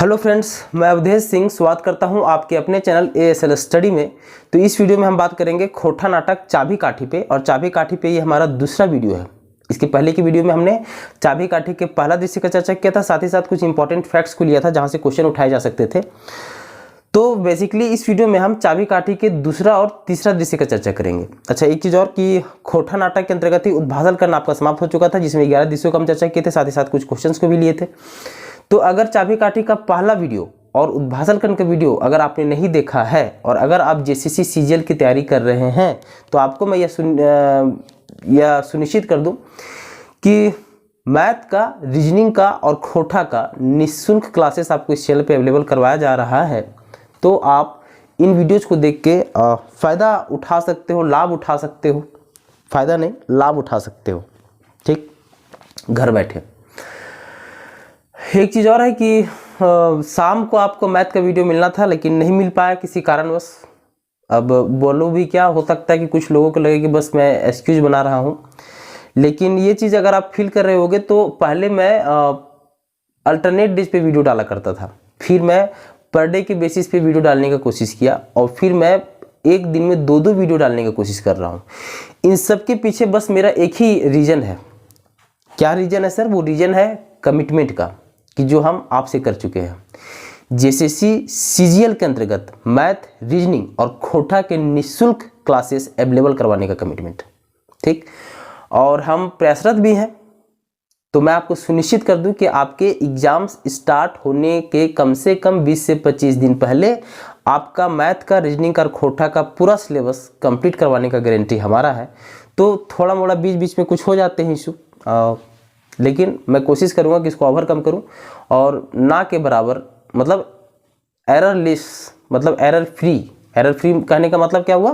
Hello friends, मैं अवधेश सिंह स्वागत करता हूं आपके अपने चैनल ASL स्टडी में। तो इस वीडियो में हम बात करेंगे खोटा नाटक चाबी काठी पे, और चाबी काठी पे ये हमारा दूसरा वीडियो है। इसके पहले की वीडियो में हमने चाबी काठी के पहला दृश्य का चर्चा किया था, साथ ही साथ कुछ इंपॉर्टेंट फैक्ट्स को लिया था जहाँ से क्वेश्चन उठाए जा सकते थे। तो बेसिकली इस वीडियो में हम चाबी काठी के दूसरा और तीसरा दृश्य का चर्चा करेंगे। अच्छा, एक चीज़ और कि खोटा नाटक के अंतर्गत ही उद्भासल करना आपका समाप्त हो चुका था, जिसमें 11 दृश्यों का हम चर्चा किए थे, साथ ही साथ कुछ क्वेश्चन को भी लिए थे। तो अगर चाबी काठी का पहला वीडियो और उद्भासल कर्ण का वीडियो अगर आपने नहीं देखा है, और अगर आप JCC CGL की तैयारी कर रहे हैं, तो आपको मैं यह सुनिश्चित कर दूं कि मैथ का, रीजनिंग का और खोटा का निःशुल्क क्लासेस आपको इस चैनल पे अवेलेबल करवाया जा रहा है। तो आप इन वीडियोज़ को देख के फ़ायदा उठा सकते हो, लाभ उठा सकते हो। फ़ायदा नहीं, लाभ उठा सकते हो, ठीक, घर बैठे। एक चीज़ और है कि शाम को आपको मैथ का वीडियो मिलना था, लेकिन नहीं मिल पाया किसी कारणवश। अब बोलो भी क्या, हो सकता है कि कुछ लोगों को लगे कि बस मैं एक्सक्यूज बना रहा हूँ, लेकिन ये चीज़ अगर आप फील कर रहे होगे तो पहले मैं अल्टरनेट डेज पे वीडियो डाला करता था, फिर मैं पर डे के बेसिस पे वीडियो डालने का कोशिश किया, और फिर मैं एक दिन में 2-2 वीडियो डालने की कोशिश कर रहा हूँ। इन सब के पीछे बस मेरा एक ही रीज़न है। क्या रीज़न है सर? वो रीज़न है कमिटमेंट का, कि जो हम आपसे कर चुके हैं। JCC CGL के अंतर्गत मैथ, रीजनिंग और खोटा के निःशुल्क क्लासेस अवेलेबल करवाने का कमिटमेंट, ठीक। और हम प्रयासरत भी हैं। तो मैं आपको सुनिश्चित कर दूं कि आपके एग्जाम्स स्टार्ट होने के कम से कम 20 से 25 दिन पहले आपका मैथ का, रीजनिंग का और खोटा का पूरा सिलेबस कंप्लीट करवाने का गारंटी हमारा है। तो थोड़ा मोड़ा बीच बीच में कुछ हो जाते हैं इशू, लेकिन मैं कोशिश करूंगा कि इसको ओवरकम करूं, और ना के बराबर, मतलब एररलेस, मतलब एरर फ्री। एरर फ्री कहने का मतलब क्या हुआ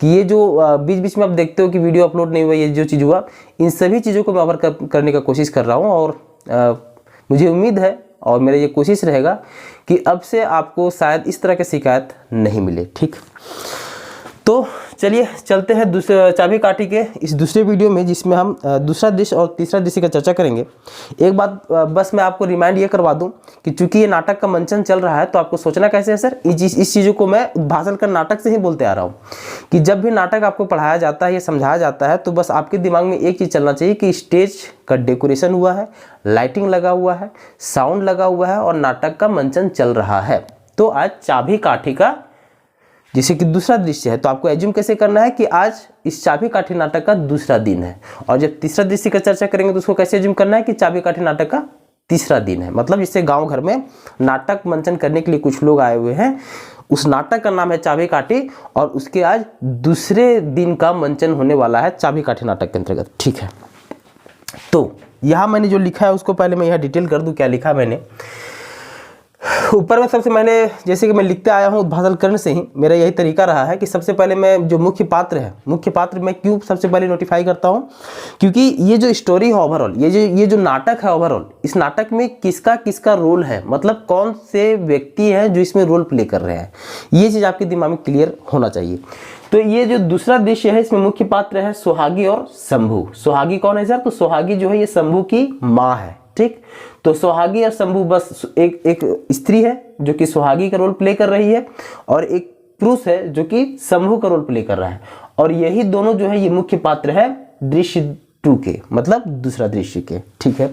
कि ये जो बीच बीच में आप देखते हो कि वीडियो अपलोड नहीं हुआ, ये जो चीज़ हुआ, इन सभी चीज़ों को मैं ओवरकम करने का कोशिश कर रहा हूं। और मुझे उम्मीद है और मेरा ये कोशिश रहेगा कि अब से आपको शायद इस तरह की शिकायत नहीं मिले, ठीक। तो चलिए चलते हैं दूसरे चाबी काठी के इस दूसरे वीडियो में, जिसमें हम दूसरा दृश्य और तीसरा दृश्य का चर्चा करेंगे। एक बात बस मैं आपको रिमाइंड ये करवा दूं कि चूंकि ये नाटक का मंचन चल रहा है, तो आपको सोचना कैसे है सर, इस चीज़ों को मैं उद्भासल कर्ण नाटक से ही बोलते आ रहा हूँ कि जब भी नाटक आपको पढ़ाया जाता है या समझाया जाता है, तो बस आपके दिमाग में एक चीज़ चलना चाहिए कि स्टेज का डेकोरेशन हुआ है, लाइटिंग लगा हुआ है, साउंड लगा हुआ है और नाटक का मंचन चल रहा है। तो आज चाबी काठी का जैसे कि दूसरा दृश्य है, तो आपको एज्यूम कैसे करना है कि आज इस चाबी काठी नाटक का दूसरा दिन है, और जब तीसरा दृश्य का चर्चा करेंगे तो उसको कैसे एज्यूम करना है कि चाबी काठी नाटक का तीसरा दिन है। मतलब इससे गांव घर में नाटक मंचन करने के लिए कुछ लोग आए हुए हैं, उस नाटक का नाम है चाबी काठी, और उसके आज दूसरे दिन का मंचन होने वाला है चाबी काठी नाटक के अंतर्गत, ठीक है। तो यहाँ मैंने जो लिखा है उसको पहले मैं यहाँ डिटेल कर दूँ, क्या लिखा मैंने ऊपर में। सबसे मैंने, जैसे कि मैं लिखते आया हूँ उद्भासल कर्ण से ही, मेरा यही तरीका रहा है कि सबसे पहले मैं जो मुख्य पात्र है, मुख्य पात्र मैं क्यों सबसे पहले नोटिफाई करता हूँ, क्योंकि ये जो स्टोरी है ओवरऑल, ये जो नाटक है ओवरऑल, इस नाटक में किसका किसका रोल है, मतलब कौन से व्यक्ति हैं जो इसमें रोल प्ले कर रहे हैं, ये चीज़ आपके दिमाग में क्लियर होना चाहिए। तो ये जो दूसरा दृश्य है, इसमें मुख्य पात्र है सुहागी और शंभू। सुहागी कौन है सर? तो सुहागी जो है ये शंभू की माँ है, ठीक। तो सुहागी और शंभू बस एक स्त्री है जो कि सुहागी का रोल प्ले कर रही है, और एक पुरुष है जो कि शंभू का रोल प्ले कर रहा है, और यही दोनों जो है ये मुख्य पात्र है दृश्य 2 के, मतलब दूसरा दृश्य के, ठीक है।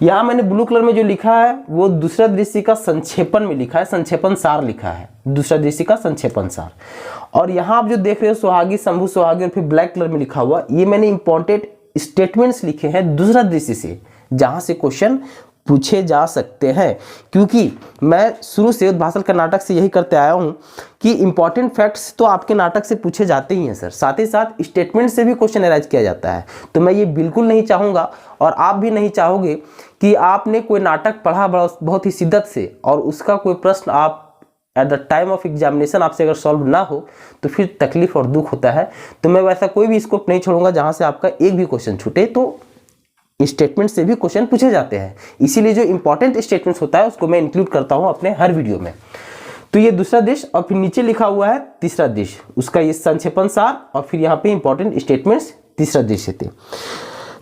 यहाँ मैंने ब्लू कलर में जो लिखा है वो दूसरा दृश्य का संक्षेपण में लिखा है, संक्षेपण सार लिखा है, दूसरा दृश्य का संक्षेपण सार। और यहाँ आप जो देख रहे हो सुहागी, शंभू, सुहागी, और फिर ब्लैक कलर में लिखा हुआ, ये मैंने इंपॉर्टेंट स्टेटमेंट्स लिखे हैं दूसरा दृश्य से, जहां से क्वेश्चन पूछे जा सकते हैं। क्योंकि मैं शुरू से उद्भासल का नाटक से यही करते आया हूं कि इंपॉर्टेंट फैक्ट्स तो आपके नाटक से पूछे जाते ही हैं सर, साथ ही साथ स्टेटमेंट से भी क्वेश्चन अराइज किया जाता है। तो मैं ये बिल्कुल नहीं चाहूँगा, और आप भी नहीं चाहोगे कि आपने कोई नाटक पढ़ा बहुत ही शिद्दत से, और उसका कोई प्रश्न आप at the time of examination आपसे अगर सॉल्व ना हो तो फिर तकलीफ और दुख होता है। तो मैं वैसा कोई भी स्कोप नहीं छोड़ूंगा जहाँ से आपका एक भी क्वेश्चन छूटे। तो स्टेटमेंट से भी क्वेश्चन पूछे जाते हैं, इसीलिए जो इंपॉर्टेंट स्टेटमेंट्स होता है उसको मैं इंक्लूड करता हूं अपने हर वीडियो में। तो ये दूसरा दृश्य, और फिर नीचे लिखा हुआ है तीसरा दृश्य, उसका ये संक्षेपण सार, और फिर यहाँ पे इंपॉर्टेंट स्टेटमेंट्स तीसरा दृश्य थे।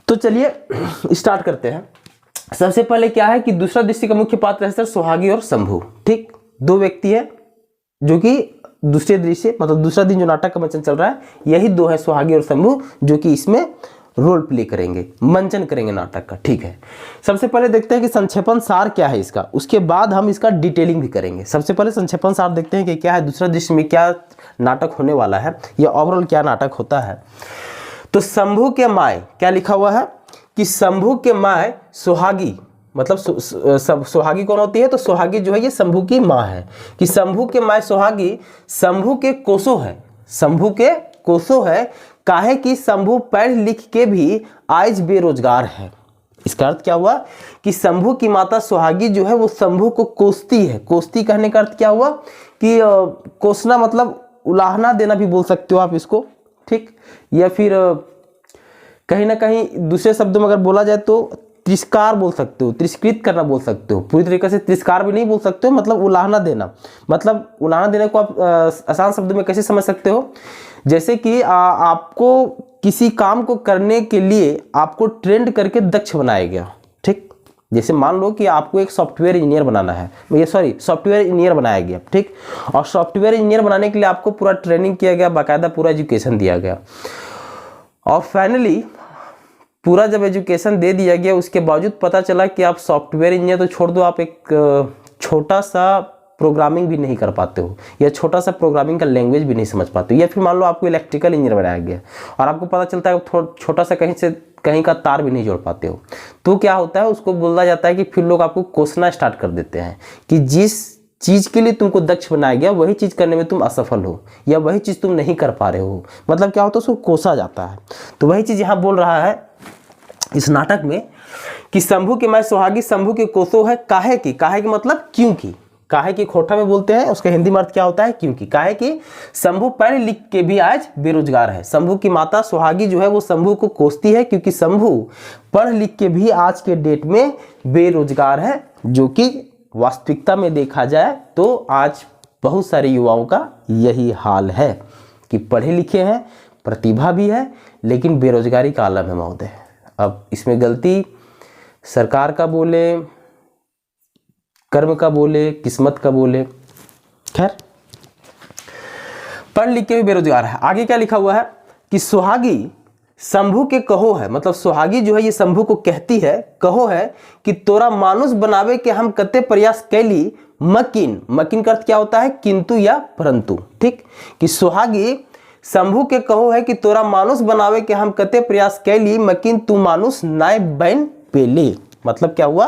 तो चलिए स्टार्ट करते हैं। सबसे पहले क्या है कि दूसरा दृश्य का मुख्य पात्र है सर सुहागी और शंभू। ठीक, दो व्यक्ति है जो कि दूसरे दृश्य मतलब दूसरा दिन जो नाटक का मंचन चल रहा है, यही दो है सुहागी और शंभू जो कि इसमें रोल प्ले करेंगे, मंचन करेंगे नाटक का। ठीक है, सबसे पहले देखते हैं कि संक्षेपण सार क्या है इसका, उसके बाद हम इसका डिटेलिंग भी करेंगे। सबसे पहले संक्षेपण सार देखते हैं कि क्या है, दूसरा दृश्य में क्या नाटक होने वाला है या ओवरऑल क्या नाटक होता है। तो शंभू के माय क्या लिखा हुआ है कि शंभू के माय सुहागी, मतलब सुहागी कौन होती है, तो सुहागी जो है ये शंभू की माँ है। कि शंभू के माय सुहागी शंभू के कोसो है, शंभू के कोसो है, काहे कि शंभू पढ़ लिख के भी आज बेरोजगार है। इसका अर्थ क्या हुआ कि शंभू की माता सुहागी जो है वो शंभू को कोसती है। कोसती कहने का अर्थ क्या हुआ कि कोसना मतलब उलाहना देना भी बोल सकते हो आप इसको। ठीक, या फिर कहीं ना कहीं दूसरे शब्दों में अगर बोला जाए तो तिरस्कार बोल सकते हो, तिरस्कृत करना बोल सकते हो। पूरी तरीके से तिरस्कार भी नहीं बोल सकते हो, मतलब उलाहना देना। मतलब उलाहना देने को आप आसान शब्दों में कैसे समझ सकते हो, जैसे कि आपको किसी काम को करने के लिए आपको ट्रेंड करके दक्ष बनाया गया। ठीक, जैसे मान लो कि आपको एक सॉफ्टवेयर इंजीनियर बनाना है, सॉफ्टवेयर इंजीनियर बनाया गया। ठीक, और सॉफ्टवेयर इंजीनियर बनाने के लिए आपको पूरा ट्रेनिंग किया गया, बाकायदा पूरा एजुकेशन दिया गया, और फाइनली पूरा जब एजुकेशन दे दिया गया उसके बावजूद पता चला कि आप सॉफ्टवेयर इंजीनियर तो छोड़ दो, आप एक छोटा सा प्रोग्रामिंग भी नहीं कर पाते हो, या छोटा सा प्रोग्रामिंग का लैंग्वेज भी नहीं समझ पाते हो। या फिर मान लो आपको इलेक्ट्रिकल इंजीनियर बनाया गया और आपको पता चलता है छोटा सा कहीं का तार भी नहीं जोड़ पाते हो, तो क्या होता है, उसको बोला जाता है कि फिर लोग आपको कोसना स्टार्ट कर देते हैं कि जिस चीज के लिए तुमको दक्ष बनाया गया वही चीज करने में तुम असफल हो, या वही चीज तुम नहीं कर पा रहे हो। मतलब क्या होता है, उसको कोसा जाता है। तो वही चीज यहाँ बोल रहा है इस नाटक में कि शंभू के माय सुहागी शंभू के कोसो है, काहे की, काहे की मतलब क्योंकि, काहे की खोटा में बोलते हैं, उसका हिंदी में अर्थ क्या होता है क्योंकि। काहे की शंभू पढ़ लिख के भी आज बेरोजगार है। शंभू की माता सुहागी जो है वो शंभू को कोसती है क्योंकि शंभू पढ़ लिख के भी आज के डेट में बेरोजगार है, जो कि वास्तविकता में देखा जाए तो आज बहुत सारे युवाओं का यही हाल है कि पढ़े लिखे हैं, प्रतिभा भी है, लेकिन बेरोजगारी का आलम है महोदय। अब इसमें गलती सरकार का बोले, कर्म का बोले, किस्मत का बोले, खैर पढ़ लिख के भी बेरोजगार है। आगे क्या लिखा हुआ है कि सुहागी शंभू के कहो है, मतलब सुहागी जो है ये शंभू को कहती है, कहो है कि तोरा मानुष बनावे के हम कते प्रयास कैली, मकिन, मकिन का अर्थ क्या होता है, किंतु या परंतु। ठीक, कि सुहागी शंभू के कहो है कि तोरा मानुष बनावे के हम कते प्रयास कैली, मकिन तू मानुष नाय बन पेले। मतलब क्या हुआ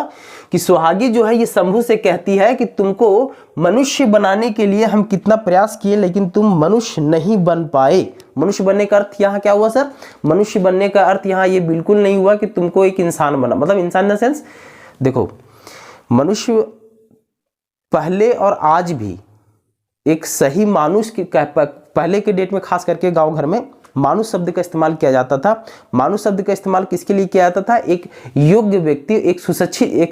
कि सुहागी जो है ये शंभू से कहती है कि तुमको मनुष्य बनाने के लिए हम कितना प्रयास किए लेकिन तुम मनुष्य नहीं बन पाए। मनुष्य बनने का अर्थ यहाँ क्या हुआ सर, मनुष्य बनने का अर्थ यहाँ ये बिल्कुल नहीं हुआ कि तुमको एक इंसान बना, मतलब इंसान इन द सेंस, देखो मनुष्य पहले और आज भी एक सही मानुष की, पहले के डेट में खास करके गांव घर में मानुष शब्द का इस्तेमाल किया जाता था। मानुष शब्द का इस्तेमाल किसके लिए किया जाता था, एक योग्य व्यक्ति, एक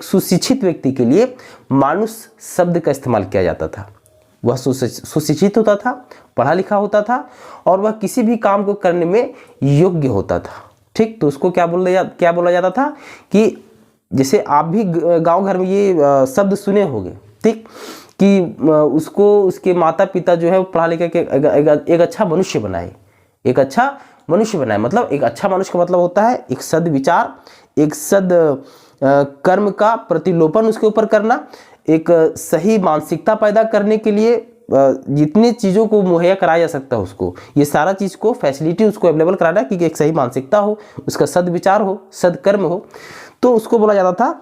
सुशिक्षित व्यक्ति के लिए मानुष शब्द का इस्तेमाल किया जाता था। वह सुशिक्षित होता था, पढ़ा लिखा होता था, और वह किसी भी काम को करने में योग्य होता था। ठीक, तो उसको क्या बोला जाता था कि जैसे आप भी गांव घर में ये शब्द सुने होंगे, ठीक, कि उसको उसके माता पिता जो है वो पढ़ा लिखा के एक अच्छा मनुष्य बनाए, एक अच्छा मनुष्य बनाए। मतलब एक अच्छा मनुष्य का मतलब होता है एक सद विचार, एक सद कर्म का प्रतिलोपन उसके ऊपर करना, एक सही मानसिकता पैदा करने के लिए जितनी चीज़ों को मुहैया कराया जा सकता है उसको, ये सारा चीज़ को फैसिलिटी उसको अवेलेबल कराना कि एक सही मानसिकता हो, उसका सद विचार हो, सद कर्म हो, तो उसको बोला जाता था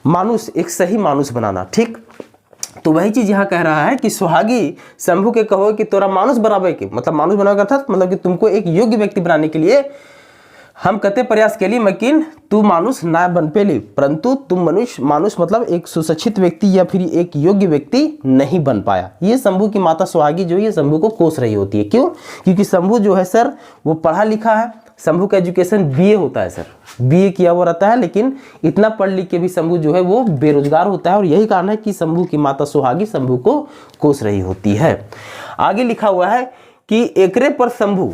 मानुष, एक सही मानुष बनाना। ठीक, तो वही चीज यहाँ कह रहा है कि सुहागी शंभू के कहो कि तोरा मानुष बनावे के, मतलब मानुष बनावे का मतलब कि तुमको एक योग्य व्यक्ति बनाने के लिए हम कते प्रयास के लिए, मकिन तू मानुष ना बन पेले, परंतु तुम मानुष मतलब एक सुशिक्षित व्यक्ति या फिर एक योग्य व्यक्ति नहीं बन पाया। ये शंभू की माता सुहागी जो है शंभू को कोस रही होती है। क्यों? क्योंकि शंभू जो है सर वो पढ़ा लिखा है, शंभू का एजुकेशन बीए होता है सर, बीए किया हुआ रहता है, लेकिन इतना पढ़ लिख के भी शंभू जो है वो बेरोजगार होता है, और यही कारण है कि शंभू की माता सुहागी शंभू को कोस रही होती है। आगे लिखा हुआ है कि एकरे पर शंभू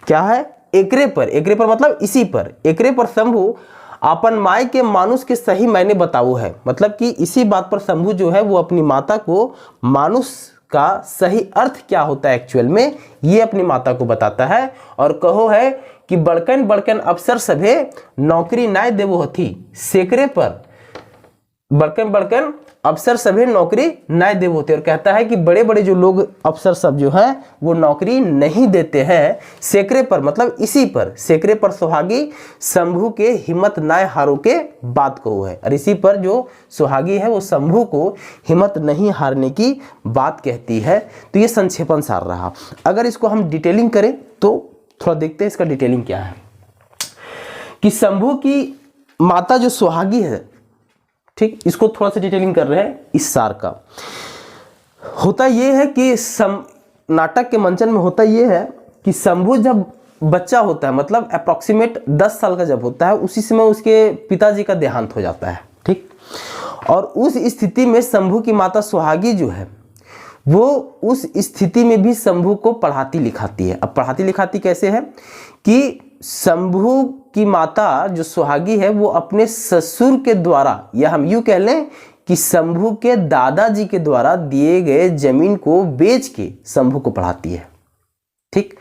क्या है, एकरे पर मतलब इसी पर, एकरे पर शंभू आपन माय के मानुष के सही मायने बताओ है, मतलब कि इसी बात पर शंभू जो है वो अपनी माता को मानुष का सही अर्थ क्या होता है एक्चुअल में, ये अपनी माता को बताता है और कहो है कि बड़कन बड़कन अफसर सभे नौकरी नाय देवो हथी सेकरे पर, बड़कन बड़कन अफसर सभी नौकरी नाय देव होते, और कहता है कि बड़े बड़े जो लोग अफसर सब जो हैं वो नौकरी नहीं देते हैं सेकरे पर, मतलब इसी पर सेकरे पर सुहागी शंभू के हिम्मत नाय हारो के बात को है, और इसी पर जो सुहागी है वो शंभू को हिम्मत नहीं हारने की बात कहती है। तो ये संक्षेपण सार रहा। अगर इसको हम डिटेलिंग करें तो थोड़ा देखते हैं इसका डिटेलिंग क्या है कि शंभू की माता जो सुहागी है, ठीक, इसको थोड़ा सा डिटेलिंग कर रहे हैं इस सार का। होता यह है कि नाटक के मंचन में होता यह है कि शंभू जब बच्चा होता है, मतलब अप्रॉक्सीमेट 10 साल का जब होता है, उसी समय उसके पिताजी का देहांत हो जाता है, ठीक। और उस स्थिति में शंभू की माता सुहागी जो है वो उस स्थिति में भी शंभू को पढ़ाती लिखाती है। अब पढ़ाती लिखाती कैसे है कि शंभू की माता जो सुहागी है वो अपने ससुर के द्वारा, या हम यूं कह लें कि शंभू के दादाजी के द्वारा दिए गए जमीन को बेच के शंभू को पढ़ाती है, ठीक।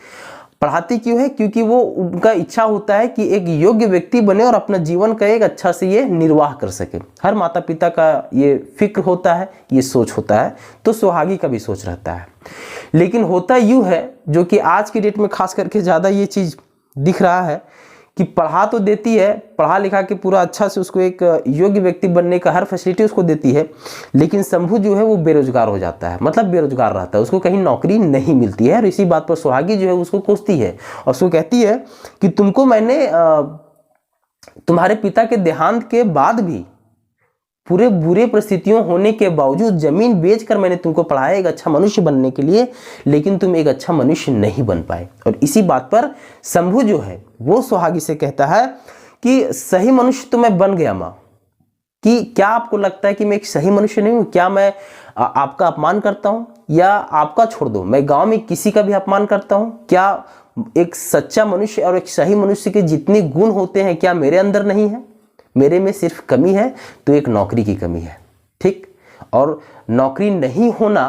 पढ़ाती क्यों है? क्योंकि वो उनका इच्छा होता है कि एक योग्य व्यक्ति बने और अपना जीवन का एक अच्छा से ये निर्वाह कर सके। हर माता पिता का ये फिक्र होता है, ये सोच होता है, तो सुहागी का भी सोच रहता है। लेकिन होता यूं है, जो कि आज की डेट में खास करके ज़्यादा ये चीज़ दिख रहा है कि पढ़ा तो देती है, पढ़ा लिखा के पूरा अच्छा से उसको एक योग्य व्यक्ति बनने का हर फैसिलिटी उसको देती है, लेकिन शंभू जो है वो बेरोजगार हो जाता है, मतलब बेरोजगार रहता है, उसको कहीं नौकरी नहीं मिलती है। और इसी बात पर सुहागी जो है उसको कोसती है और उसको कहती है कि तुमको मैंने तुम्हारे पिता के देहांत के बाद भी पूरे बुरे परिस्थितियों होने के बावजूद जमीन बेचकर मैंने तुमको पढ़ाया एक अच्छा मनुष्य बनने के लिए, लेकिन तुम एक अच्छा मनुष्य नहीं बन पाए। और इसी बात पर शंभू जो है वो सुहागी से कहता है कि सही मनुष्य तो मैं बन गया माँ, कि क्या आपको लगता है कि मैं एक सही मनुष्य नहीं हूं? क्या मैं आपका अपमान करता हूं? या आपका छोड़ दो, मैं गांव में किसी का भी अपमान करता हूं? क्या एक सच्चा मनुष्य और एक सही मनुष्य के जितने गुण होते हैं क्या मेरे अंदर नहीं है? मेरे में सिर्फ कमी है तो एक नौकरी की कमी है, ठीक। और नौकरी नहीं होना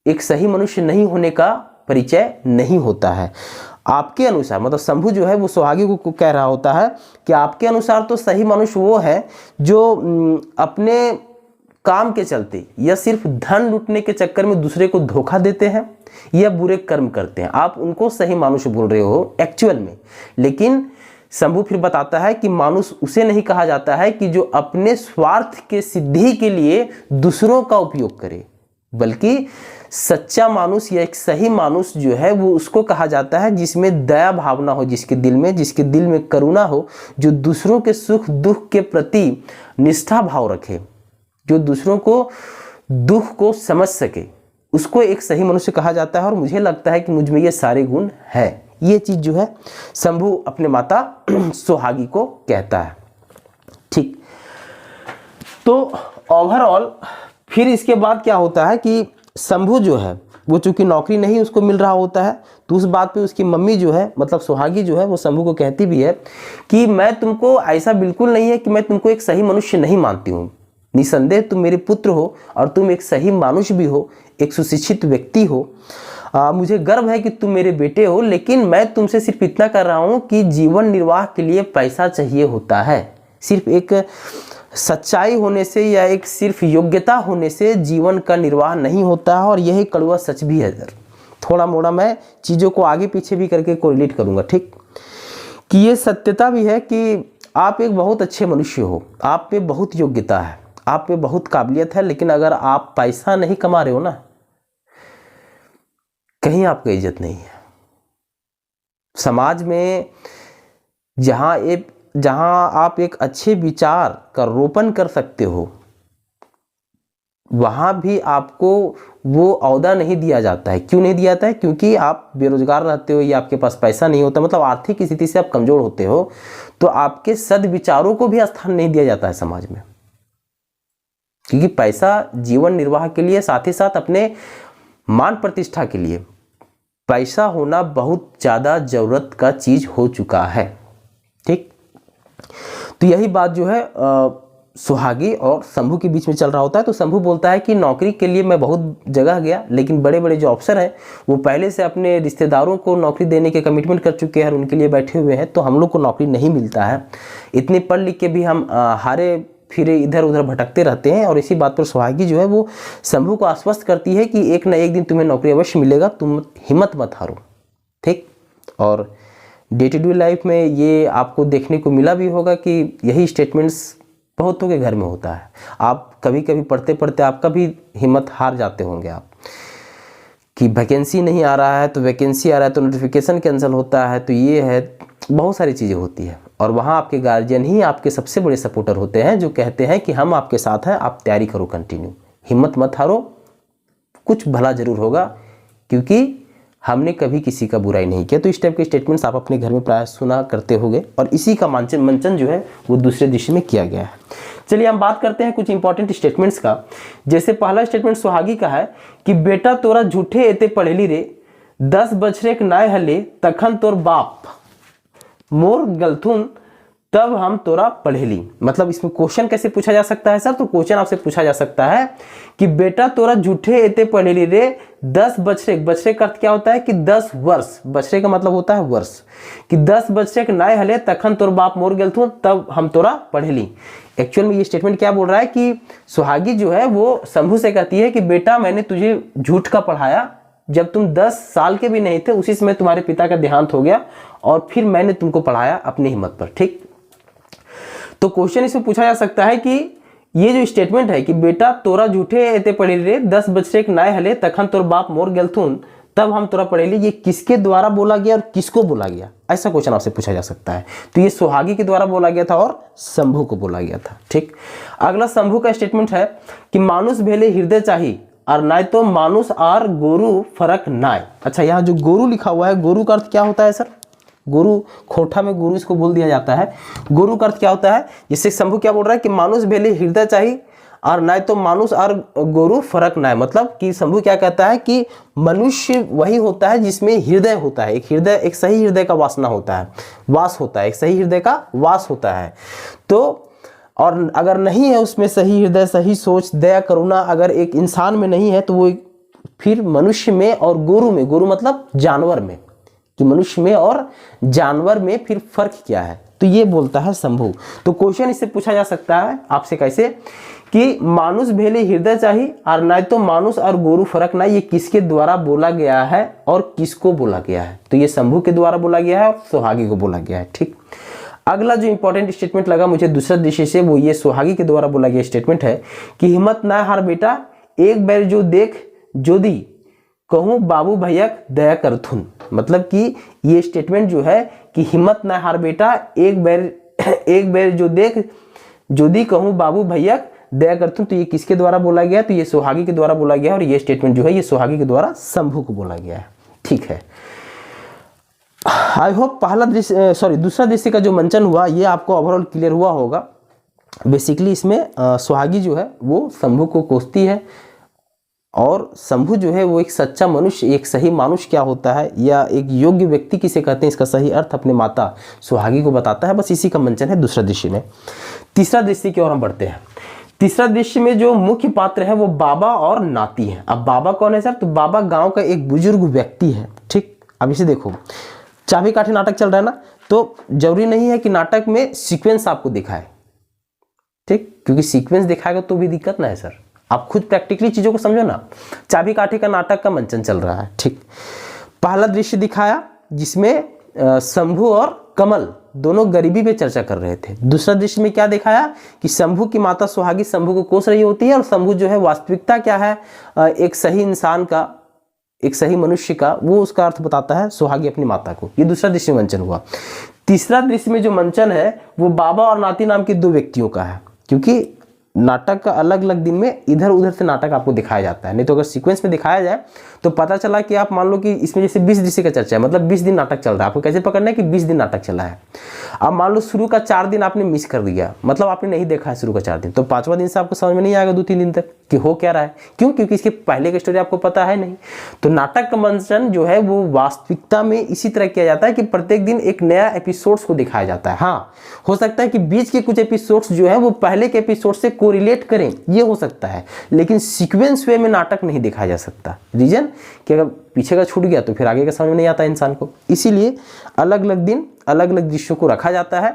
एक सही मनुष्य नहीं होने का परिचय नहीं होता है। आपके अनुसार, मतलब शंभू जो है वो सुहागी को कह रहा होता है कि आपके अनुसार तो सही मनुष्य वो है जो अपने काम के चलते या सिर्फ धन लूटने के चक्कर में दूसरे को धोखा देते हैं या बुरे कर्म करते हैं, आप उनको सही मनुष्य बोल रहे हो एक्चुअल में। लेकिन शंभू फिर बताता है कि मानुष उसे नहीं कहा जाता है कि जो अपने स्वार्थ के सिद्धि के लिए दूसरों का उपयोग करे, बल्कि सच्चा मानुष या एक सही मानुष जो है वो उसको कहा जाता है जिसमें दया भावना हो, जिसके दिल में करुणा हो, जो दूसरों के सुख दुख के प्रति निष्ठा भाव रखे, जो दूसरों को दुख को समझ सके, उसको एक सही मनुष्य कहा जाता है। और मुझे लगता है कि मुझ में ये सारे गुण है। ये चीज जो है शंभू अपने माता सुहागी को कहता है, ठीक। तो ओवरऑल फिर इसके बाद क्या होता है कि शंभू जो है वो चूंकि नौकरी नहीं उसको मिल रहा होता है, तो उस बात पे उसकी मम्मी जो है, मतलब सुहागी जो है, वो शंभू को कहती भी है कि मैं तुमको, ऐसा बिल्कुल नहीं है कि मैं तुमको एक सही मनुष्य नहीं मानती हूँ, निसंदेह तुम मेरे पुत्र हो और तुम एक सही मनुष्य भी हो, एक सुशिक्षित व्यक्ति हो, मुझे गर्व है कि तुम मेरे बेटे हो, लेकिन मैं तुमसे सिर्फ इतना कर रहा हूँ कि जीवन निर्वाह के लिए पैसा चाहिए होता है। सिर्फ एक सच्चाई होने से या एक सिर्फ योग्यता होने से जीवन का निर्वाह नहीं होता है, और यही कड़वा सच भी है। थोड़ा मोड़ा मैं चीज़ों को आगे पीछे भी करके कोरिलेट करूँगा, ठीक, कि ये सत्यता भी है कि आप एक बहुत अच्छे मनुष्य हो, आप में बहुत योग्यता है, आप में बहुत काबिलियत है, लेकिन अगर आप पैसा नहीं कमा रहे हो ना, कहीं आपका इज्जत नहीं है। समाज में जहां आप एक अच्छे विचार का रोपण कर सकते हो, वहां भी आपको वो औदा नहीं दिया जाता है। क्यों नहीं दिया जाता है? क्योंकि आप बेरोजगार रहते हो या आपके पास पैसा नहीं होता, मतलब आर्थिक स्थिति से आप कमजोर होते हो, तो आपके सद्विचारों को भी स्थान नहीं दिया जाता है समाज में। क्योंकि पैसा जीवन निर्वाह के लिए, साथ ही साथ अपने मान प्रतिष्ठा के लिए पैसा होना बहुत ज़्यादा ज़रूरत का चीज़ हो चुका है, ठीक। तो तो यही बात जो है सुहागी और शंभू के बीच में चल रहा होता है। तो शंभू बोलता है कि नौकरी के लिए मैं बहुत जगह गया, लेकिन बड़े बड़े जो अफसर हैं वो पहले से अपने रिश्तेदारों को नौकरी देने के कमिटमेंट कर चुके हैं और उनके लिए बैठे हुए हैं, तो हम लोग को नौकरी नहीं मिलता है। इतने पढ़ लिख के भी हम हारे फिरे इधर उधर भटकते रहते हैं। और इसी बात पर सुहागी जो है वो शंभू को आश्वस्त करती है कि एक न एक दिन तुम्हें नौकरी अवश्य मिलेगा, तुम हिम्मत मत हारो। ठीक। और डे टू डे लाइफ में ये आपको देखने को मिला भी होगा कि यही स्टेटमेंट्स बहुतों के घर में होता है। आप कभी कभी पढ़ते पढ़ते आपका भी हिम्मत हार जाते होंगे आप, कि वैकेंसी नहीं आ रहा है तो वैकेंसी आ रहा है तो नोटिफिकेशन कैंसिल होता है, तो ये है, बहुत सारी चीज़ें होती है। और वहाँ आपके गार्जियन ही आपके सबसे बड़े सपोर्टर होते हैं जो कहते हैं कि हम आपके साथ हैं, आप तैयारी करो कंटिन्यू, हिम्मत मत हारो, कुछ भला ज़रूर होगा, क्योंकि हमने कभी किसी का बुराई नहीं किया। तो इस टाइप के स्टेटमेंट्स आप अपने घर में प्राय सुना करते होंगे और इसी का मंचन जो है वो दूसरे दृश्य में किया गया है। चलिए हम बात करते हैं कुछ इंपॉर्टेंट स्टेटमेंट्स का। जैसे पहला स्टेटमेंट सुहागी का है कि बेटा तोरा झूठे एते पढ़ेली रे, 10 बछरेक नाय हले तखन तोर बाप मोर गलथुन तब हम तोरा पढ़ेली। मतलब इसमें क्वेश्चन कैसे पूछा जा सकता है सर? तो क्वेश्चन आपसे पूछा जा सकता है कि बेटा तोरा झूठे एते पढ़ेली रे, 10 बछरेक, बछरेक का अर्थ क्या होता है कि 10 वर्ष, बछरे का मतलब होता है वर्ष, कि 10 बछरेक नाय हले तखन तोर बाप मोर गलथुन तब हम तोरा पढ़ेली। एक्चुअल में ये स्टेटमेंट क्या बोल रहा है कि सुहागी जो है वो शंभू से कहती है कि बेटा मैंने तुझे झूठ का पढ़ाया, जब तुम 10 साल के भी नहीं थे उसी समय तुम्हारे पिता का देहांत हो गया और फिर मैंने तुमको पढ़ाया अपनी हिम्मत पर। ठीक। तो क्वेश्चन इसमें पूछा जा सकता है कि ये जो स्टेटमेंट है कि बेटा तोरा झूठे एते पढ़ेली रे, 10 बछरेक नाय हले तखन तोर बाप मोर गलथुन तब हम तोरा पढ़ेली, ये किसके द्वारा बोला गया और किसको बोला गया, ऐसा क्वेश्चन आपसे पूछा जा सकता है। तो ये सुहागी के द्वारा बोला गया था और शंभू को बोला गया था। ठीक। अगला शंभू का स्टेटमेंट है कि मानुष भेले हृदय चाहिए और नाय तो मानुष और गोरु फर्क नाय। अच्छा, यहाँ जो गोरु लिखा हुआ है, गोरु का अर्थ क्या होता है सर? गुरु, खोटा में गुरु इसको बोल दिया जाता है। गुरु का अर्थ क्या होता है? जिससे शंभू क्या बोल रहा है कि मानुष भेले हृदय चाहिए और ना तो मानुष और गोरु फर्क ना है। मतलब कि शंभू क्या कहता है कि मनुष्य वही होता है जिसमें हृदय होता है, एक हृदय, एक सही हृदय का वासना होता है, वास होता है, एक सही हृदय का वास होता है। तो और अगर नहीं है उसमें सही हृदय, सही सोच, दया, करुणा अगर एक इंसान में नहीं है तो वो फिर मनुष्य में और गोरु में, गोरु मतलब जानवर में, कि मनुष्य में और जानवर में फिर फर्क क्या है, तो ये बोलता है शंभू। तो क्वेश्चन इससे पूछा जा सकता है आपसे कैसे कि मानुष भेले हृदय चाहिए और ना तो मानुष और गोरु फर्क ना, ये किसके द्वारा बोला गया है और किसको बोला गया है? तो ये शंभू के द्वारा बोला गया है और सुहागी को बोला गया है। ठीक। अगला जो इंपॉर्टेंट स्टेटमेंट लगा मुझे दूसरा दृश्य से, वो ये सुहागी के द्वारा बोला गया स्टेटमेंट है कि हिम्मत ना हार बेटा, एक बार जो देख जोदी कहूँ बाबू भैया दया करथुन। मतलब कि ये स्टेटमेंट जो है कि हिम्मत ना हार बेटा, एक बार जो देख जोदी कहूँ बाबू भैया दया करथुन। तो ये किसके द्वारा बोला गया? तो ये सुहागी के द्वारा बोला गया और ये स्टेटमेंट जो है ये सुहागी के द्वारा शंभू को बोला गया है। ठीक है। आई होप पहला दृश्य दूसरा दृश्य का जो मंचन हुआ ये आपको ओवरऑल क्लियर हुआ होगा। बेसिकली इसमें सुहागी जो है वो शंभू को कोसती है और शंभू जो है वो एक सच्चा मनुष्य, एक सही मानुष क्या होता है या एक योग्य व्यक्ति किसे कहते हैं इसका सही अर्थ अपने माता सुहागी को बताता है। बस इसी का मंचन है दूसरा दृश्य में। तीसरा दृश्य की ओर हम बढ़ते हैं। तीसरा दृश्य में जो मुख्य पात्र है वो बाबा और नाती है। अब बाबा कौन है सर? तो बाबा गांव का एक बुजुर्ग व्यक्ति है। ठीक। अब इसे देखो, चाबी काठी नाटक चल रहा है ना, तो जरूरी नहीं है कि नाटक में सीक्वेंस आपको दिखाए। ठीक। क्योंकि सीक्वेंस दिखाएगा तो भी दिक्कत ना है सर, आप खुद प्रैक्टिकली चीजों को समझो ना। चाबी काठी का नाटक का मंचन चल रहा है। ठीक। पहला दृश्य दिखाया जिसमें शंभू और कमल दोनों गरीबी पे चर्चा कर रहे थे। दूसरा दृश्य में क्या दिखाया कि शंभू की माता सुहागी शंभू को कोस रही होती है और शंभू जो है वास्तविकता क्या है, एक सही इंसान का, एक सही मनुष्य का, वो उसका अर्थ बताता है सुहागी अपनी माता को। ये दूसरा दृश्य मंचन हुआ। तीसरा दृश्य में जो मंचन है वो बाबा और नाती नाम के दो व्यक्तियों का है, क्योंकि नाटक का अलग अलग दिन में इधर उधर से नाटक आपको दिखाया जाता है। नहीं तो अगर सीक्वेंस में दिखाया जाए तो पता चला कि आप मान लो कि इसमें जैसे 20 दृश्य का चर्चा है, मतलब 20 दिन नाटक चल रहा है, आपको कैसे पकड़ना है कि 20 दिन नाटक चला है। अब मान लो शुरू का 4 दिन आपने मिस कर दिया, मतलब आपने नहीं देखा है शुरू का 4 दिन, तो 5वां दिन से आपको समझ में नहीं आएगा 2-3 दिन तक कि हो क्या रहा है। क्यों? क्योंकि इसके पहले की स्टोरी आपको पता है नहीं। तो नाटक का मंचन जो है वो वास्तविकता में इसी तरह किया जाता है कि प्रत्येक दिन एक नया एपिसोड्स को दिखाया जाता है। हाँ, हो सकता है कि बीच के कुछ एपिसोड्स जो है वो पहले के एपिसोड से कोरिलेट करें, ये हो सकता है, लेकिन सीक्वेंस वे में नाटक नहीं दिखाया जा सकता। रीजन कि अगर पीछे का छूट गया तो फिर आगे का समझ में नहीं आता इंसान को। इसीलिए अलग अलग दिन अलग अलग दृश्यों को रखा जाता है।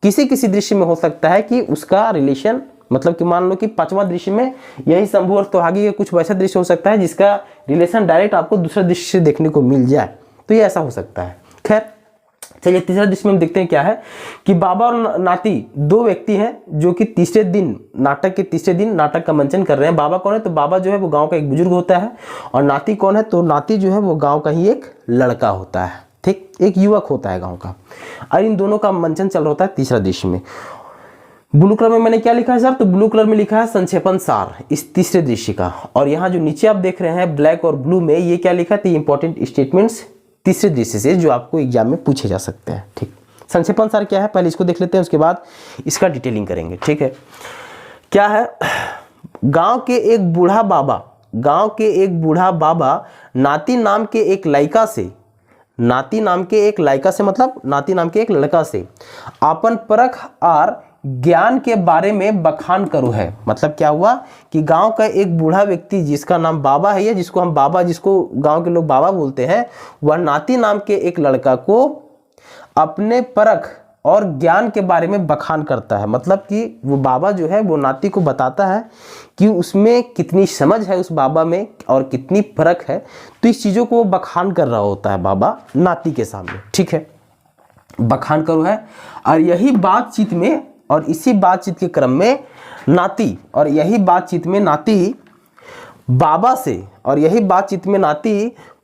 किसी किसी दृश्य में हो सकता है कि उसका रिलेशन, मतलब कि मान लो कि 5वां दृश्य में यही शंभू और सुहागी के कुछ वैसा दृश्य हो सकता है जिसका रिलेशन डायरेक्ट आपको दूसरा दृश्य से देखने को मिल जाए, तो ये ऐसा हो सकता है। खैर चलिए तीसरा दृश्य में हम देखते हैं क्या है कि बाबा और नाती 2 व्यक्ति हैं जो कि तीसरे दिन नाटक का मंचन कर रहे हैं। बाबा कौन है? तो बाबा जो है वो गांव का एक बुजुर्ग होता है, और नाती कौन है? तो नाती जो है वो गांव का ही एक लड़का होता है, ठीक, एक युवक होता है गांव का। और इन दोनों का मंचन चल रहा होता है तीसरा दृश्य में। ब्लू कलर में मैंने क्या लिखा है सर? तो ब्लू कलर में लिखा है संक्षेपण सार इस तीसरे दृश्य का, और यहाँ जो नीचे आप देख रहे हैं ब्लैक और ब्लू में, ये क्या लिखा है? तो इंपॉर्टेंट स्टेटमेंट्स तीसरे दृश्य से जो आपको एग्जाम में पूछे जा सकते हैं। ठीक, संक्षेपण सार क्या है पहले इसको देख लेते हैं, उसके बाद इसका डिटेलिंग करेंगे। ठीक है, क्या है? गांव के एक बूढ़ा बाबा नाती नाम के एक लड़का से लड़का से अपन परख और ज्ञान के बारे में बखान करो है। मतलब क्या हुआ कि गांव का एक बूढ़ा व्यक्ति जिसका नाम बाबा है, या जिसको गांव के लोग बाबा बोलते हैं, वह नाती नाम के एक लड़का को अपने परख और ज्ञान के बारे में बखान करता है। मतलब कि वो बाबा जो है वो नाती को बताता है कि उसमें कितनी समझ है उस बाबा में और कितनी परख है, तो इस चीज़ों को वो बखान कर रहा होता है बाबा नाती के सामने। ठीक है, बखान करो है, और यही बातचीत में और इसी बातचीत के क्रम में नाती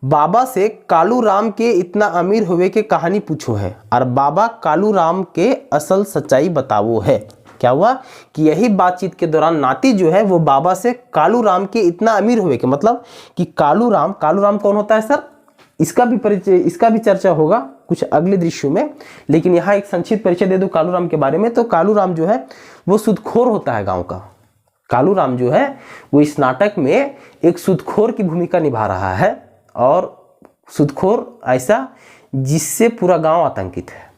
बाबा से कालू राम के इतना अमीर हुए के कहानी पूछो है, और बाबा कालू राम के असल सच्चाई बताओ है। क्या हुआ कि यही बातचीत के दौरान नाती जो है वो बाबा से कालू राम के इतना अमीर हुए के, मतलब कि कालू राम कौन होता है सर? इसका भी चर्चा होगा कुछ अगले दृश्यों में, लेकिन यहाँ एक संक्षिप्त परिचय दे दो कालू राम के बारे में। तो कालू राम जो है वो सूदखोर होता है गांव का। कालू राम जो है वो इस नाटक में एक सूदखोर की भूमिका निभा रहा है, और सूदखोर ऐसा जिससे पूरा गांव आतंकित है।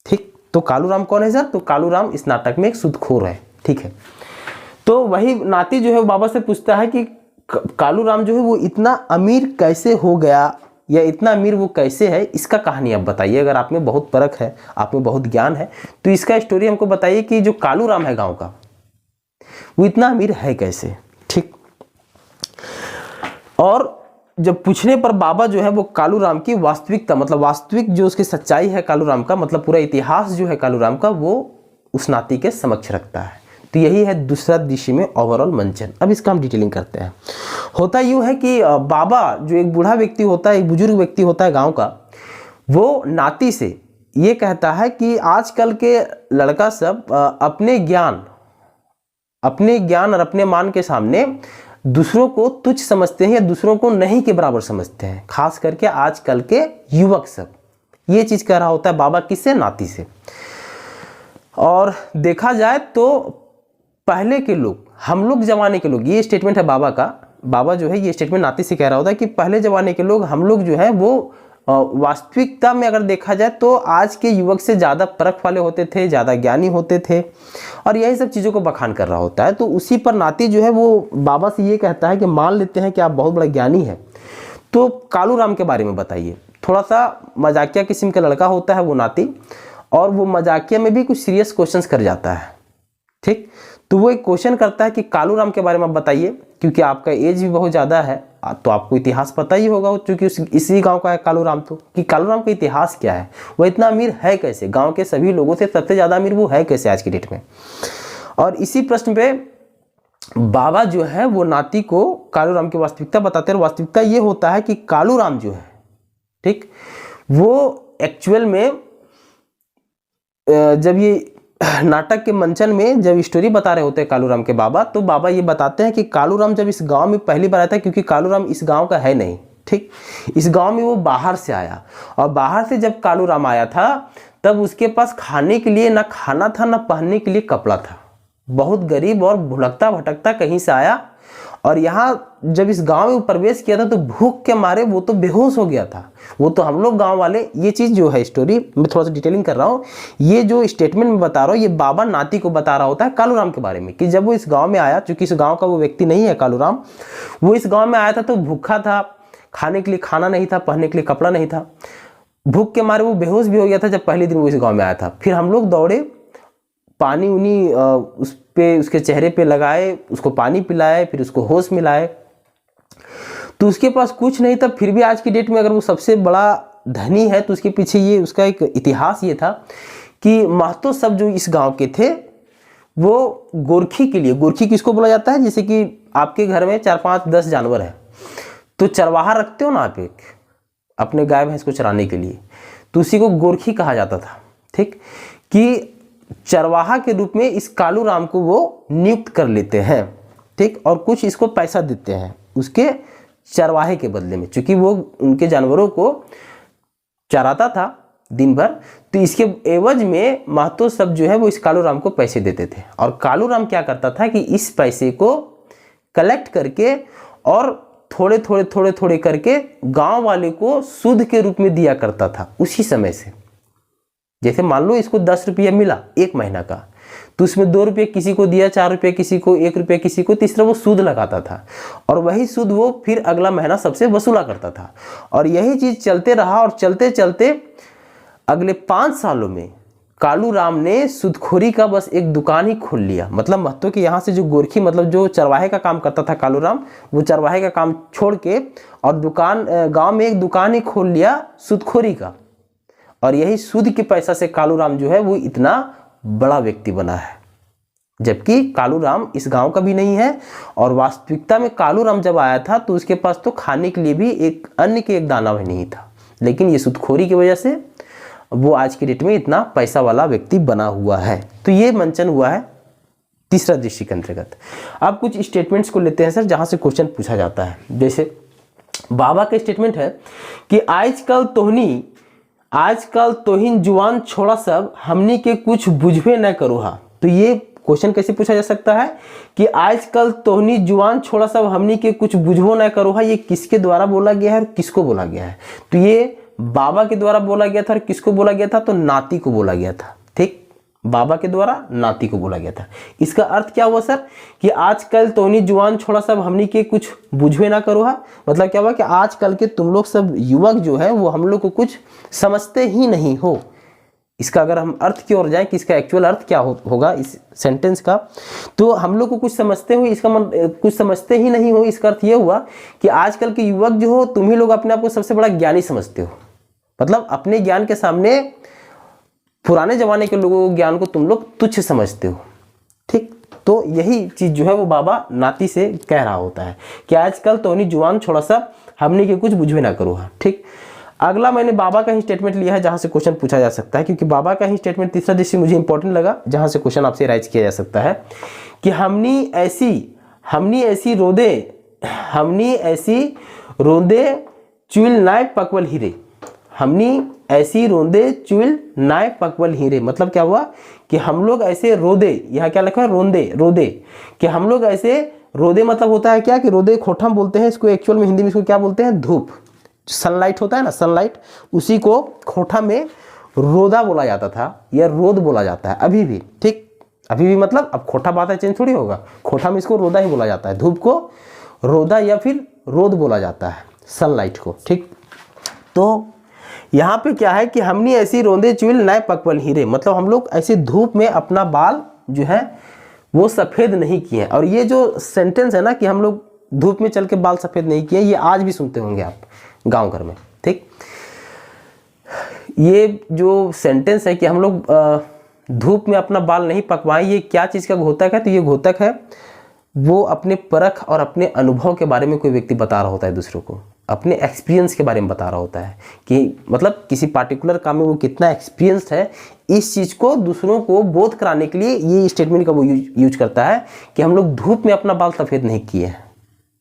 ठीक, तो कालू राम कौन है सर? तो कालू राम इस नाटक में एक सूदखोर है। ठीक है, तो वही नाती जो है वो बाबा से पूछता है कि कालू राम जो है वो इतना अमीर कैसे हो गया, या इतना अमीर वो कैसे है, इसका कहानी आप बताइए। अगर आप में बहुत परख है, आप में बहुत ज्ञान है, तो इसका स्टोरी हमको बताइए कि जो कालू राम है गांव का, वो इतना अमीर है कैसे। ठीक, और जब पूछने पर बाबा जो है वो कालू राम की वास्तविकता, मतलब वास्तविक जो उसकी सच्चाई है कालू राम का, मतलब पूरा इतिहास जो है कालू राम का, वो उस नाती के समक्ष रखता है। तो यही है दूसरा दृश्य में ओवरऑल मंचन। अब इसका हम डिटेलिंग करते हैं। होता यूँ है कि बाबा जो एक बूढ़ा व्यक्ति होता है, एक बुजुर्ग व्यक्ति होता है गांव का, वो नाती से ये कहता है कि आजकल के लड़का सब अपने ज्ञान और अपने मान के सामने दूसरों को तुच्छ समझते हैं, या दूसरों को नहीं के बराबर समझते हैं, खास करके आजकल के युवक सब। ये चीज़ कह रहा होता है बाबा किससे? नाती से। और देखा जाए तो पहले के लोग, हम लोग जमाने के लोग, ये स्टेटमेंट है बाबा का। बाबा जो है ये स्टेटमेंट नाती से कह रहा होता है कि पहले जमाने के लोग, हम लोग जो है वो वास्तविकता में अगर देखा जाए तो आज के युवक से ज़्यादा परख वाले होते थे, ज़्यादा ज्ञानी होते थे, और यही सब चीज़ों को बखान कर रहा होता है। तो उसी पर नाती जो है वो बाबा से ये कहता है कि मान लेते हैं कि आप बहुत बड़ा ज्ञानी है, तो कालू राम के बारे में बताइए। थोड़ा सा मजाकिया किस्म का लड़का होता है वो नाती, और वो मजाकिया में भी कुछ सीरियस क्वेश्चंस कर जाता है। ठीक, तो वो एक क्वेश्चन करता है कि कालू राम के बारे में बताइए, क्योंकि आपका एज भी बहुत ज़्यादा है तो आपको इतिहास पता ही होगा, क्योंकि इसी गांव का है कालू राम। तो कि कालू राम का इतिहास क्या है, वो इतना अमीर है कैसे, गांव के सभी लोगों से सबसे ज़्यादा अमीर वो है कैसे आज की डेट में। और इसी प्रश्न पे बाबा जो है वो नाती को कालू राम की वास्तविकता बताते हैं। वास्तविकता ये होता है कि कालू राम जो है, ठीक, वो एक्चुअल में जब ये नाटक के मंचन में जब स्टोरी बता रहे होते हैं कालूराम के बाबा, तो बाबा ये बताते हैं कि कालूराम जब इस गांव में पहली बार आया था, क्योंकि कालूराम इस गांव का है नहीं, ठीक, इस गांव में वो बाहर से आया, और बाहर से जब कालूराम आया था तब उसके पास खाने के लिए ना खाना था ना पहनने के लिए कपड़ा था, बहुत गरीब और भुलकता भटकता कहीं से आया, और यहाँ जब इस गांव में प्रवेश किया था तो भूख के मारे वो तो बेहोश हो गया था। वो तो हम लोग गांव वाले, ये चीज़ जो है स्टोरी मैं थोड़ा सा डिटेलिंग कर रहा हूँ, ये जो स्टेटमेंट में बता रहा हूँ ये बाबा नाती को बता रहा होता है कालूराम के बारे में, कि जब वो इस गाँव में आया, चूंकि इस गाँव का वो व्यक्ति नहीं है कालूराम, वो इस गाँव में आया था तो भूखा था, खाने के लिए खाना नहीं था, पहनने के लिए कपड़ा नहीं था, भूख के मारे वो बेहोश भी हो गया था जब पहले दिन वो इस गाँव में आया था। फिर हम लोग दौड़े, पानी उनी उस पे उसके चेहरे पे लगाए, उसको पानी पिलाए, फिर उसको होश मिलाए, तो उसके पास कुछ नहीं था। फिर भी आज की डेट में अगर वो सबसे बड़ा धनी है तो उसके पीछे ये उसका एक इतिहास ये था कि महतो सब जो इस गांव के थे वो गोरखी के लिए, गोरखी किसको बोला जाता है, जैसे कि आपके घर में 4 5 10 जानवर है तो चरवाहा रखते हो ना आप एक अपने गाय भैंस को चराने के लिए, तो उसी को गोरखी कहा जाता था, ठीक, कि चरवाहा के रूप में इस कालूराम को वो नियुक्त कर लेते हैं, ठीक, और कुछ इसको पैसा देते हैं उसके चरवाहे के बदले में, क्योंकि वो उनके जानवरों को चराता था दिन भर, तो इसके एवज में महतो सब जो है वो इस कालूराम को पैसे देते थे, और कालूराम क्या करता था कि इस पैसे को कलेक्ट करके और थोड़े थोड़े थोड़े थोड़े करके गांव वाले को सूद के रूप में दिया करता था उसी समय से। जैसे मान लो इसको 10 रुपया मिला 1 महीना का, तो उसमें 2 रुपये किसी को दिया, 4 रुपये किसी को, 1 रुपया किसी को, तीसरा वो सूद लगाता था, और वही सूद वो फिर अगला महीना सबसे वसूला करता था। और यही चीज चलते रहा, और चलते चलते अगले 5 सालों में कालूराम ने सूदखोरी का बस एक दुकान ही खोल लिया। मतलब महतो के यहाँ से जो गोरखी, मतलब जो चरवाहे का काम करता था कालूराम, वो चरवाहे का काम छोड़ के और दुकान, गाँव में एक दुकान ही खोल लिया सूदखोरी का, और यही सूद के पैसा से कालूराम जो है वो इतना बड़ा व्यक्ति बना है, जबकि कालूराम इस गांव का भी नहीं है। और वास्तविकता में कालूराम जब आया था तो उसके पास तो खाने के लिए भी एक अन्न के एक दाना भी नहीं था, लेकिन ये सूदखोरी की वजह से वो आज की डेट में इतना पैसा वाला व्यक्ति बना हुआ है। तो ये मंचन हुआ है तीसरा दृष्टि के अंतर्गत। अब कुछ स्टेटमेंट्स को लेते हैं सर, जहां से क्वेश्चन पूछा जाता है। जैसे बाबा का स्टेटमेंट है कि आजकल तोहिन जुआन छोड़ा सब हमनी के कुछ बुझबे न करो हा। तो ये क्वेश्चन कैसे पूछा जा सकता है कि आजकल तोहनी जुआन छोड़ा सब हमनी के कुछ बुझबो न करो हा, ये किसके द्वारा बोला गया है और किसको बोला गया है? तो ये बाबा के द्वारा बोला गया था, और किसको बोला गया था? तो नाती को बोला गया था, ठीक, बाबा के द्वारा नाती को बोला गया था। इसका अर्थ क्या हुआ सर कि आजकल तोहनी जुआन छोड़ा सब हमनी के कुछ बुझबे ना करो हा, मतलब क्या हुआ कि आजकल के तुम लोग सब युवक जो है वो हम लोग को कुछ समझते ही नहीं हो। इसका अगर हम अर्थ की ओर जाएं कि इसका एक्चुअल अर्थ क्या होगा इस सेंटेंस का, तो हम लोग को कुछ समझते हो, इसका कुछ समझते ही नहीं हो, इसका अर्थ ये हुआ कि आजकल के युवक जो हो तुम ही लोग अपने आप को सबसे बड़ा ज्ञानी समझते हो, मतलब अपने ज्ञान के सामने पुराने जमाने के लोगों के ज्ञान को तुम लोग तुच्छ समझते हो, ठीक। तो यही चीज जो है वो बाबा नाती से कह रहा होता है कि आजकल तोहनी जुआन छोड़ा सा हमने के कुछ बुझवे ना करो, ठीक। अगला मैंने बाबा का ही स्टेटमेंट लिया है जहां से क्वेश्चन पूछा जा सकता है, क्योंकि बाबा का ही स्टेटमेंट तीसरा दृष्टि मुझे इंपॉर्टेंट लगा, जहां से क्वेश्चन आपसे राइज किया जा सकता है कि हमनी ऐसी रोंदे चुल नाय पकवल हीरे। हमनी ऐसी रोंदे चुल नाय पकवल हीरे, मतलब क्या हुआ कि हम लोग ऐसे रोदे, यहाँ क्या लिखा है रोदे, कि हम लोग ऐसे रोदे, मतलब होता है क्या कि रोदे खोठा बोलते हैं इसको, एक्चुअल में हिंदी में इसको क्या बोलते हैं? धूप, सनलाइट होता है ना, सनलाइट, उसी को खोठा में रोदा बोला जाता था या रोद बोला जाता है अभी भी, ठीक। अभी भी मतलब अब खोठा बात है, चेंज थोड़ी होगा, खोठा में इसको रोदा ही बोला जाता है, धूप को रोदा या फिर रोद बोला जाता है, सनलाइट को, ठीक। तो यहाँ पे क्या है कि हमने ऐसी रोंदे चुल नए पकवल हीरे, मतलब हम लोग ऐसे धूप में अपना बाल जो है वो सफ़ेद नहीं किए। और ये जो सेंटेंस है ना कि हम लोग धूप में चल के बाल सफ़ेद नहीं किए, ये आज भी सुनते होंगे आप गांव घर में, ठीक। ये जो सेंटेंस है कि हम लोग धूप में अपना बाल नहीं पकवाएं, ये क्या चीज़ का घोतक है? तो ये घोतक है वो अपने परख और अपने अनुभव के बारे में कोई व्यक्ति बता रहा होता है दूसरों को। अपने एक्सपीरियंस के बारे में बता रहा होता है कि मतलब किसी पार्टिकुलर काम में वो कितना एक्सपीरियंस्ड है। इस चीज़ को दूसरों को बोध कराने के लिए ये स्टेटमेंट का वो यूज करता है कि हम लोग धूप में अपना बाल सफ़ेद नहीं किए हैं।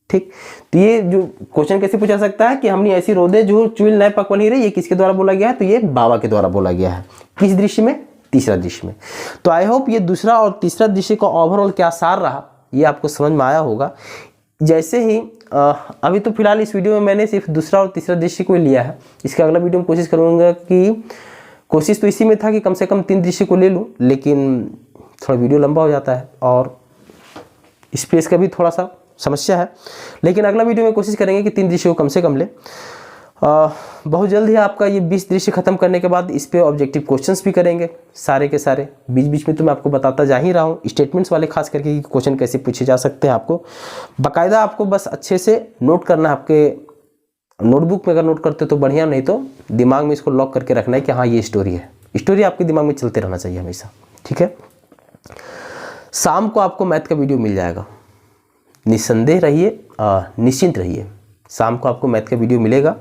ठीक, तो ये जो क्वेश्चन कैसे पूछा सकता है कि हमने ऐसी रोदे जो चुइल नए पकवा नहीं रही, ये किसके द्वारा बोला गया है? तो ये बाबा के द्वारा बोला गया है। किस दृश्य में? तीसरा दृश्य में। तो आई होप ये दूसरा और तीसरा दृश्य का ओवरऑल क्या सार रहा ये आपको समझ में आया होगा। जैसे ही अभी तो फिलहाल इस वीडियो में मैंने सिर्फ दूसरा और तीसरा दृश्य को लिया है। इसका अगला वीडियो में कोशिश करूँगा कि कोशिश तो इसी में था कि कम से कम 3 दृश्य को ले लूँ, लेकिन थोड़ा वीडियो लंबा हो जाता है और स्पेस का भी थोड़ा सा समस्या है। लेकिन अगला वीडियो में कोशिश करेंगे कि 3 दृश्य को कम से कम ले। बहुत जल्द ही आपका ये 20 दृश्य खत्म करने के बाद इस पे ऑब्जेक्टिव क्वेश्चंस भी करेंगे सारे के सारे। बीच बीच में तो मैं आपको बताता जा ही रहा हूँ, स्टेटमेंट्स वाले खास करके कि क्वेश्चन कैसे पूछे जा सकते हैं। आपको बाकायदा आपको बस अच्छे से नोट करना है। आपके नोटबुक में अगर नोट करते तो बढ़िया, नहीं तो दिमाग में इसको लॉक करके रखना है कि हाँ ये स्टोरी है। स्टोरी आपके दिमाग में चलते रहना चाहिए हमेशा। ठीक है, शाम को आपको मैथ का वीडियो मिल जाएगा, निस्संदेह रहिए, निश्चिंत रहिए। शाम को आपको मैथ का वीडियो मिलेगा।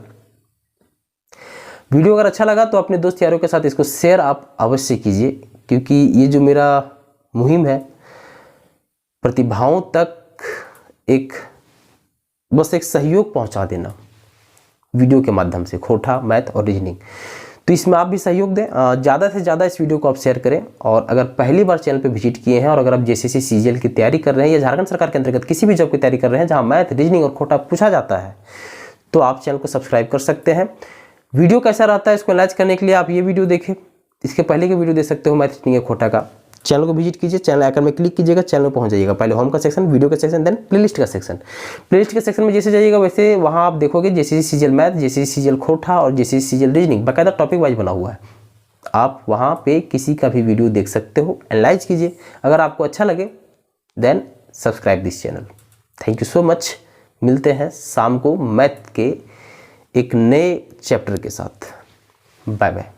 वीडियो अगर अच्छा लगा तो अपने दोस्त यारों के साथ इसको शेयर आप अवश्य कीजिए, क्योंकि ये जो मेरा मुहिम है प्रतिभाओं तक बस एक सहयोग पहुंचा देना वीडियो के माध्यम से, खोटा, मैथ और रीजनिंग। तो इसमें आप भी सहयोग दें, ज़्यादा से ज़्यादा इस वीडियो को आप शेयर करें। और अगर पहली बार चैनल पे विजिट किए हैं और अगर आप जेसीसी सीजीएल की तैयारी कर रहे हैं या झारखंड सरकार के अंतर्गत किसी भी जॉब की तैयारी कर रहे हैं जहां मैथ, रीजनिंग और खोटा पूछा जाता है, तो आप चैनल को सब्सक्राइब कर सकते हैं। वीडियो कैसा रहता है इसको एनालाइज करने के लिए आप ये वीडियो देखें, इसके पहले के वीडियो देख सकते हो मैथ, रीजनिंग या खोटा का। चैनल को विजिट कीजिए, चैनल आइकन में क्लिक कीजिएगा, चैनल में पहुंच जाइएगा। पहले होम का सेक्शन, वीडियो का सेक्शन, देन प्लेलिस्ट का सेक्शन। प्लेलिस्ट के सेक्शन में जैसे जाइएगा वैसे वहां आप देखोगे JCC CGL math, JCC CGL खोटा और जेसीसी सीजीएल रीजनिंग बाकायदा टॉपिक वाइज बना हुआ है। आप वहां पे किसी का भी वीडियो देख सकते हो, एनालाइज कीजिए। अगर आपको अच्छा लगे then subscribe this channel. Thank you so much. मिलते हैं शाम को मैथ के एक नए चैप्टर के साथ। Bye bye.